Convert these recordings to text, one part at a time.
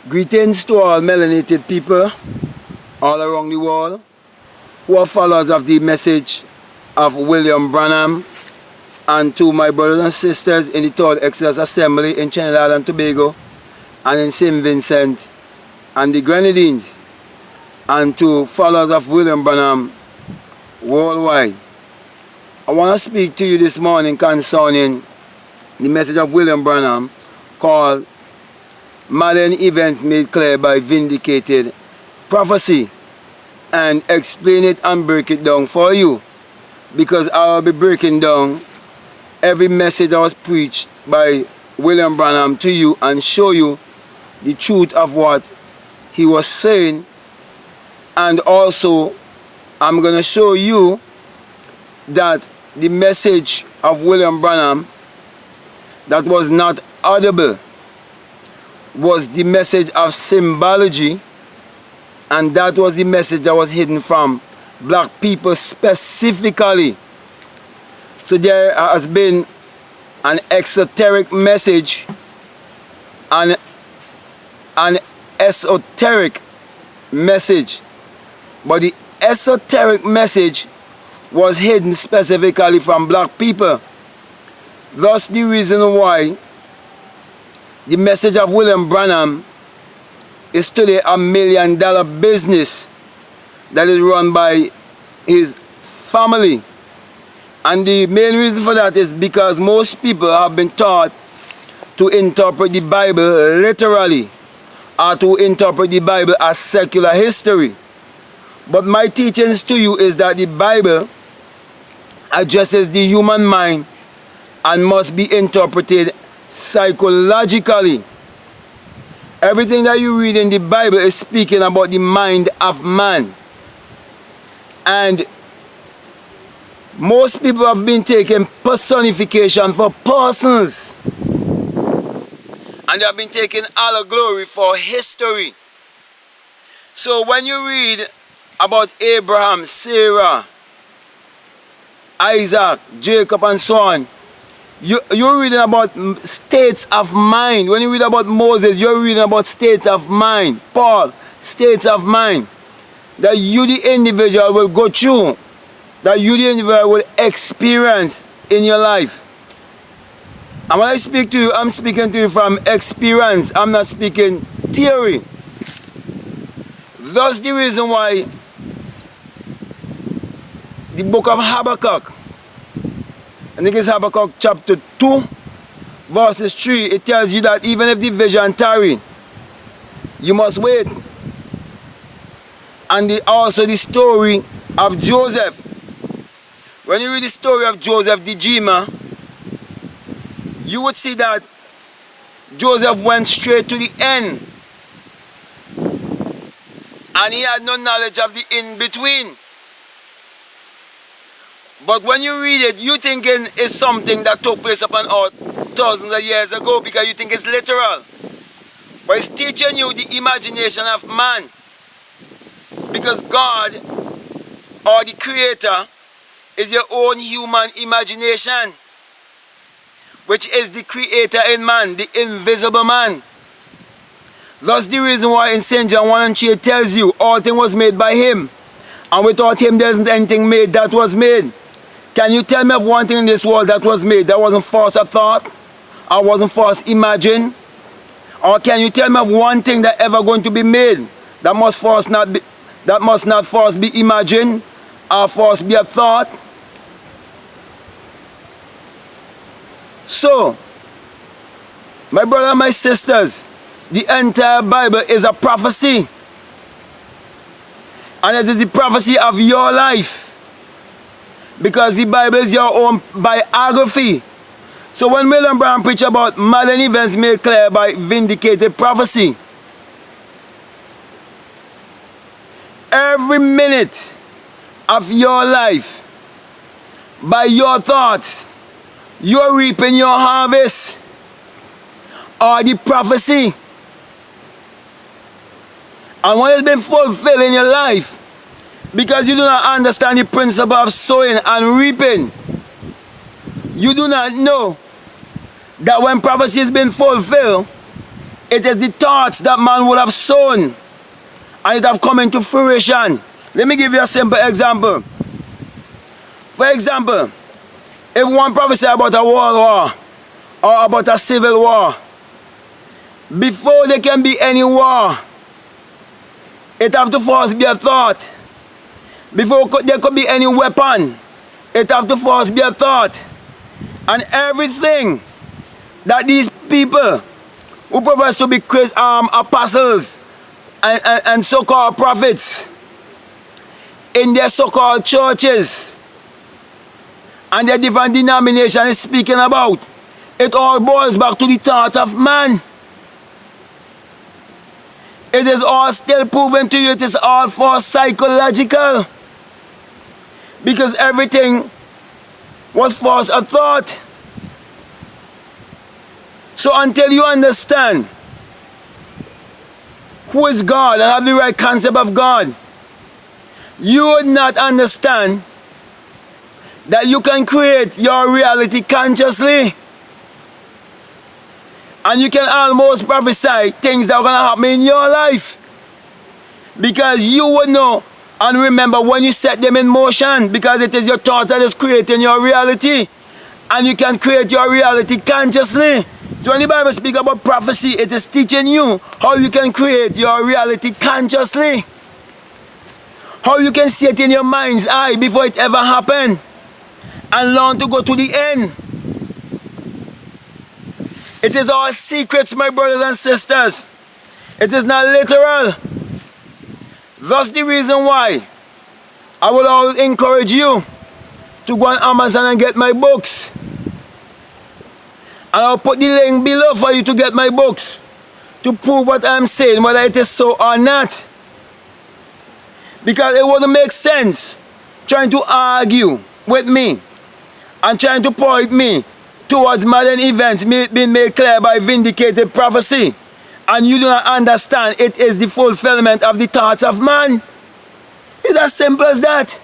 Greetings to all melanated people all around the world who are followers of the message of William Branham, and to my brothers and sisters in the Third Exodus Assembly in Trinidad and Tobago and in St. Vincent and the Grenadines, and to followers of William Branham worldwide. I want to speak to you this morning concerning the message of William Branham called Modern Events Made Clear by Vindicated Prophecy, and explain it and break it down for you, because I will be breaking down every message that was preached by William Branham to you and show you the truth of what he was saying. And also I'm going to show you that the message of William Branham that was not audible was the message of symbology, and that was the message that was hidden from black people specifically. So there has been an exoteric message and an esoteric message, but the esoteric message was hidden specifically from black people. Thus the reason why the message of William Branham is today $1 million business that is run by his family. And the main reason for that is because most people have been taught to interpret the Bible literally, or to interpret the Bible as secular history. But my teachings to you is that the Bible addresses the human mind and must be interpreted psychologically. Everything that you read in the Bible is speaking about the mind of man. And most people have been taking personification for persons, and they have been taking all the glory for history. So when you read about Abraham, Sarah, Isaac, Jacob and so on, you're reading about states of mind. When you read about Moses, you're reading about states of mind. Paul, states of mind that you the individual will go through, that you the individual will experience in your life. And when I speak to you, I'm speaking to you from experience. I'm not speaking theory. That's the reason why the book of Habakkuk, I think it's Habakkuk chapter 2, verses 3, it tells you that even if the vision tarry, you must wait. And also the story of Joseph. When you read the story of Joseph the dreamer, you would see that Joseph went straight to the end, and he had no knowledge of the in-between. But when you read it, you thinking it's something that took place upon earth thousands of years ago, because you think it's literal. But it's teaching you the imagination of man. Because God, or the Creator, is your own human imagination, which is the Creator in man, the invisible man. That's the reason why in St. John 1 and 3 it tells you all things was made by him, and without him there isn't anything made that was made. Can you tell me of one thing in this world that was made that wasn't first a thought, or wasn't first imagined? Or can you tell me of one thing that ever going to be made that must not first be imagined, or first be a thought? So, my brother and my sisters, the entire Bible is a prophecy. And it is the prophecy of your life, because the Bible is your own biography. So when William Branham preached about modern events made clear by vindicated prophecy, every minute of your life, by your thoughts, you're reaping your harvest, or the prophecy. And when it's been fulfilled in your life, because you do not understand the principle of sowing and reaping, you do not know that when prophecy has been fulfilled, It is the thoughts that man would have sown, and it have come into fruition. Let me give you a simple example. For example, if one prophesy about a world war or about a civil war, before there can be any war, it have to first be a thought. Before there could be any weapon, it have to first be a thought. And everything that these people who profess to be apostles and so-called prophets in their so-called churches and their different denominations is speaking about, it all boils back to the thought of man. It is all still proven to you, it is all for psychological. Because everything was first a thought. So until you understand who is God and have the right concept of God, you would not understand that you can create your reality consciously. And you can almost prophesy things that are going to happen in your life. Because you would know and remember when you set them in motion, because it is your thought that is creating your reality. And you can create your reality consciously. So when the Bible speaks about prophecy, it is teaching you how you can create your reality consciously. How you can see it in your mind's eye before it ever happened. And learn to go to the end. It is all secrets, my brothers and sisters. It is not literal. That's the reason why I will always encourage you to go on Amazon and get my books. And I'll put the link below for you to get my books, to prove what I'm saying, whether it is so or not. Because it wouldn't make sense trying to argue with me and trying to point me towards modern events being made clear by vindicated prophecy, and you do not understand it is the fulfillment of the thoughts of man. It's as simple as that.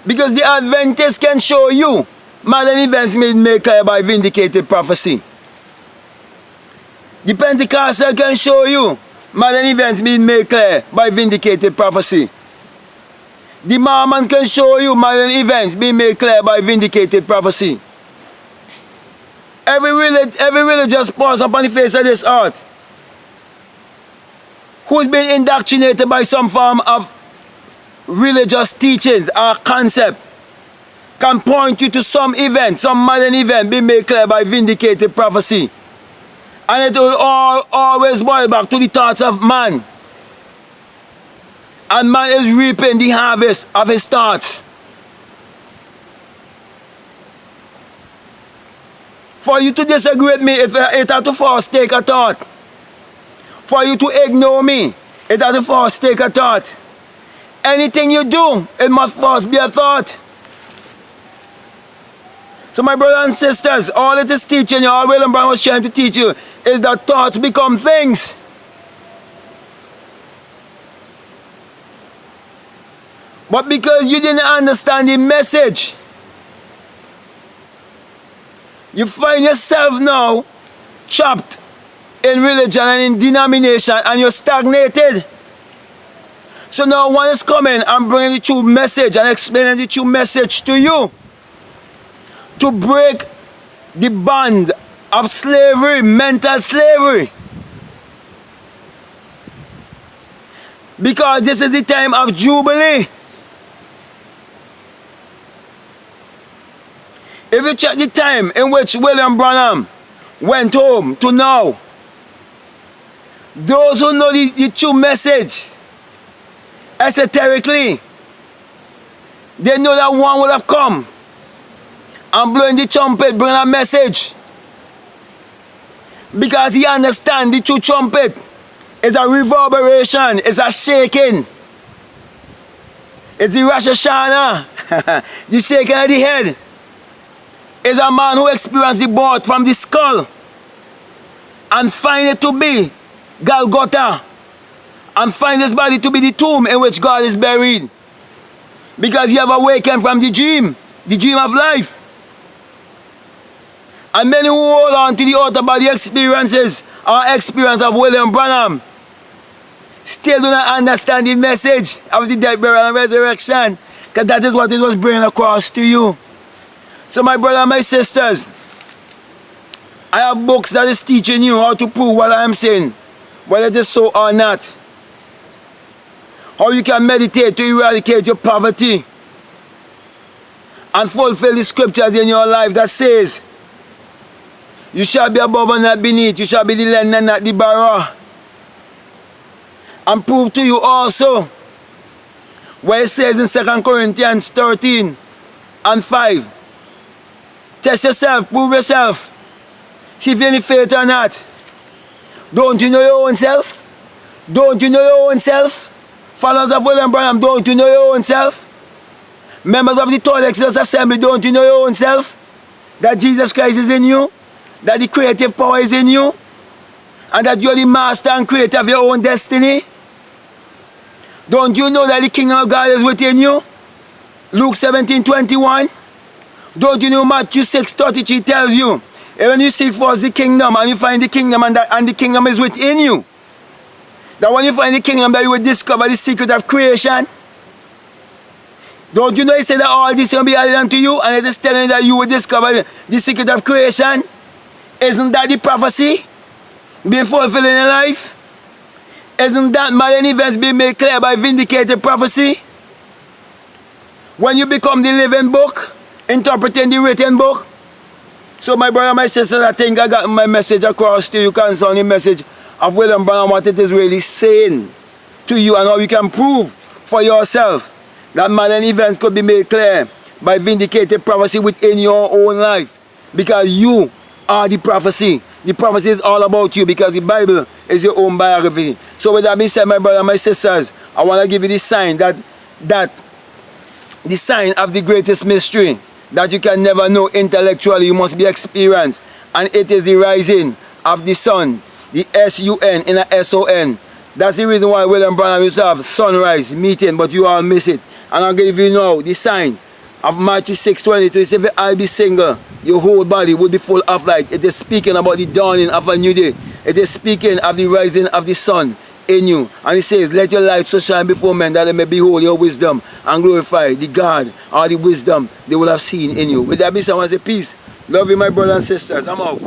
Because the Adventists can show you modern events made clear by vindicated prophecy. The Pentecostal can show you modern events being made clear by vindicated prophecy. The Mormon can show you modern events being made clear by vindicated prophecy. Every religious person upon the face of this earth who's been indoctrinated by some form of religious teachings or concept can point you to some event, some modern event being made clear by vindicated prophecy. And it will always boil back to the thoughts of man. And man is reaping the harvest of his thoughts. For you to disagree with me, it has to first take a thought. For you to ignore me, it has to first take a thought. Anything you do, it must first be a thought. So my brothers and sisters, all it is teaching you, all William Branham was trying to teach you, is that thoughts become things. But because you didn't understand the message, you find yourself now trapped in religion and in denomination, and you're stagnated. So now one is coming and bringing the true message and explaining the true message to you, to break the bond of slavery, mental slavery. Because this is the time of Jubilee. If you check the time in which William Branham went home to now, those who know the true message, esoterically, they know that one will have come and blowing the trumpet, bringing a message. Because he understands the true trumpet is a reverberation, it's a shaking. It's the Rosh Hashanah, the shaking of the head. Is a man who experienced the birth from the skull and find it to be Golgotha, and find his body to be the tomb in which God is buried. Because he have awakened from the dream of life. And many who hold on to the out-of-body experiences or experience of William Branham still do not understand the message of the death, burial, and resurrection, because that is what it was bringing across to you. So my brother and my sisters, I have books that is teaching you how to prove what I am saying, whether it is so or not. How you can meditate to eradicate your poverty and fulfill the scriptures in your life that says, you shall be above and not beneath, you shall be the lender and not the borrower. And prove to you also where it says in 2 Corinthians 13 and 5, test yourself, prove yourself, see if you have any faith or not. Don't you know your own self? Don't you know your own self? Followers of William Branham, don't you know your own self? Members of the Third Exodus Assembly, don't you know your own self? That Jesus Christ is in you? That the creative power is in you? And that you are the master and creator of your own destiny? Don't you know that the kingdom of God is within you? Luke 17:21. Don't you know Matthew 6:33 tells you, when you seek first the kingdom and you find the kingdom and the kingdom is within you, that when you find the kingdom that you will discover the secret of creation? Don't you know he said that all this will be added unto you, and it is telling you that you will discover the secret of creation? Isn't that the prophecy being fulfilled in your life? Isn't that modern events being made clear by vindicated prophecy? When you become the living book, interpreting the written book. So my brother, my sister, I think I got my message across to you concerning the message of William Branham, what it is really saying to you and how you can prove for yourself that modern events could be made clear by vindicated prophecy within your own life. Because you are the prophecy. The prophecy is all about you because the Bible is your own biography. So with that being said, my brother and my sisters, I want to give you the sign that the sign of the greatest mystery that you can never know intellectually, you must be experienced. And it is the rising of the sun, the S-U-N in a S-O-N. That's the reason why William Branham used to have sunrise meeting, but you all miss it. And I'll give you now the sign of Matthew 6:22. It says, if I be single, your whole body would be full of light. It is speaking about the dawning of a new day. It is speaking of the rising of the sun in you. And it says, let your light so shine before men that they may behold your wisdom and glorify the God or the wisdom they will have seen in you. With that being said, I want to say peace. Love you, my brothers and sisters. I'm out.